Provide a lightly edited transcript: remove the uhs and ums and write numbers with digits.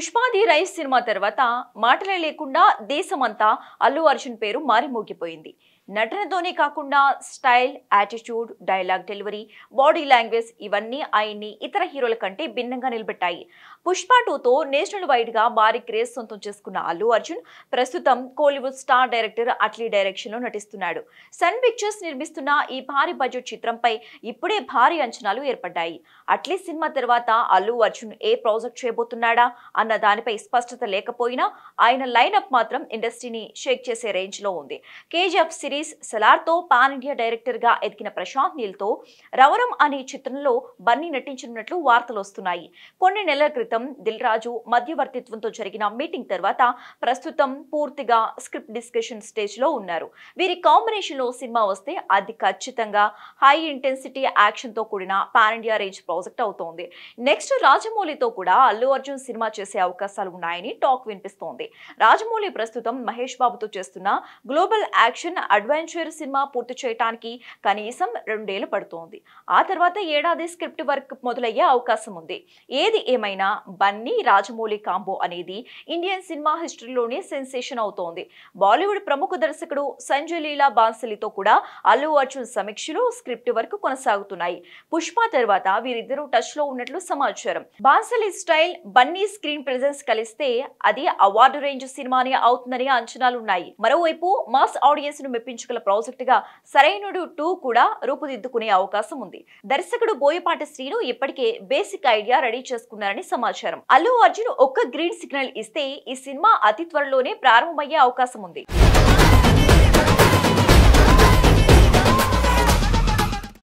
పుష్పాది rice cinema తర్వాత మాటలే లేకుండా దేశమంతా అల్లు అర్జున్ పేరు మారిమోగిపోయింది. నటనతోనే కాకుండా style, attitude, dialogue delivery, body language ఇవన్నీ ఆయన్ని ఇతర హీరోల కంటే భిన్నంగా నిలబెట్టాయి. పుష్ప 2తో నేషనల్ వైడ్ గా భారీ క్రేజ్ సొంతం చేసుకున్న అల్లు అర్జున్ ప్రస్తుతం Kollywood star director Atlee direction లో నటిస్తున్నాడు. సన్ పిక్చర్స్ నిర్మిస్తున్న ఈ భారీ బడ్జెట్ చిత్రంపై ఇప్పుడే భారీ అంచనాలు ఏర్పడ్డాయి. అట్లీ సినిమా తర్వాత అల్లు అర్జున్ ఏ ప్రాజెక్ట్ చేయబోతున్నాడా అన్న దానిపై స్పష్టత లేకపోయినా ఆయన లైనప్ మాత్రం ఇండస్ట్రీని షేక్ చేసే రేంజ్ లో ఉంది. కేజీఎఫ్ సిరీస్ సలార్తో పాన్ ఇండియా డైరెక్టర్ గా ఎదిగిన ప్రశాంత్ నీల్ తో రవరం అనే చిత్రంలో బన్నీ నటించనున్నట్లు వార్తలు వస్తున్నాయి. కొన్ని నెలల క్రితం దిల్ రాజు మధ్యవర్తిత్వంతో జరిగిన మీటింగ్ తర్వాత ప్రస్తుతం పూర్తిగా స్క్రిప్ట్ డిస్కషన్ స్టేజ్ లో ఉన్నారు. వీరి కాంబినేషన్ లో సినిమా వస్తే అది ఖచ్చితంగా హై ఇంటెన్సిటీ యాక్షన్ తో కూడిన పాన్ ఇండియా రేంజ్ ప్రాజెక్ట్ అవుతోంది. నెక్స్ట్ రాజమౌళితో కూడా అల్లు అర్జున్ సినిమా చేసే అవకాశాలు ఉన్నాయని టాక్ వినిపిస్తోంది. రాజమౌళి ప్రస్తుతం మహేష్ బాబుతో చేస్తున్న గ్లోబల్ యాక్షన్ అడ్వెంచర్ సినిమా పూర్తి చేయడానికి కనీసం 2 ఏళ్లు పడుతోంది. ఆ తర్వాత ఏడాది స్క్రిప్ట్ వర్క్ మొదలయ్యే అవకాశం ఉంది. ఏది ఏమైనా బన్నీ రాజమౌళి కాంబో అనేది ఇండియన్ సినిమా హిస్టరీలోనే సెన్సేషన్ అవుతోంది. బాలీవుడ్ ప్రముఖ దర్శకుడు సంజయ్ లీలా బాన్సలీతో కూడా అల్లు అర్జున్ సమీక్షలు, స్క్రిప్ట్ వర్క్ కొనసాగుతున్నాయి. పుష్ప తర్వాత వీరిద్దరూ టచ్ లో ఉన్నట్లు సమాచారం. బాన్సలీ స్టైల్, బన్నీ స్క్రీన్ ప్రెజెన్స్ కలిస్తే అది అవార్డు రేంజ్ సినిమానే అవుతుందని అంచనాలున్నాయి. మరోవైపు మాస్ ఆడియన్స్ ను మెప్పించగల ప్రాజెక్ట్ గా సరైనడు 2 కూడా రూపుదిద్దుకునే అవకాశం ఉంది. దర్శకుడు బోయపాటి శ్రీను ఇప్పటికే బేసిక్ ఐడియా రెడీ చేసుకున్నారని సమాచారం. అల్లు అర్జున్ ఒక్క గ్రీన్ సిగ్నల్ ఇస్తే ఈ సినిమా అతి త్వరలోనే ప్రారంభమయ్యే అవకాశం ఉంది.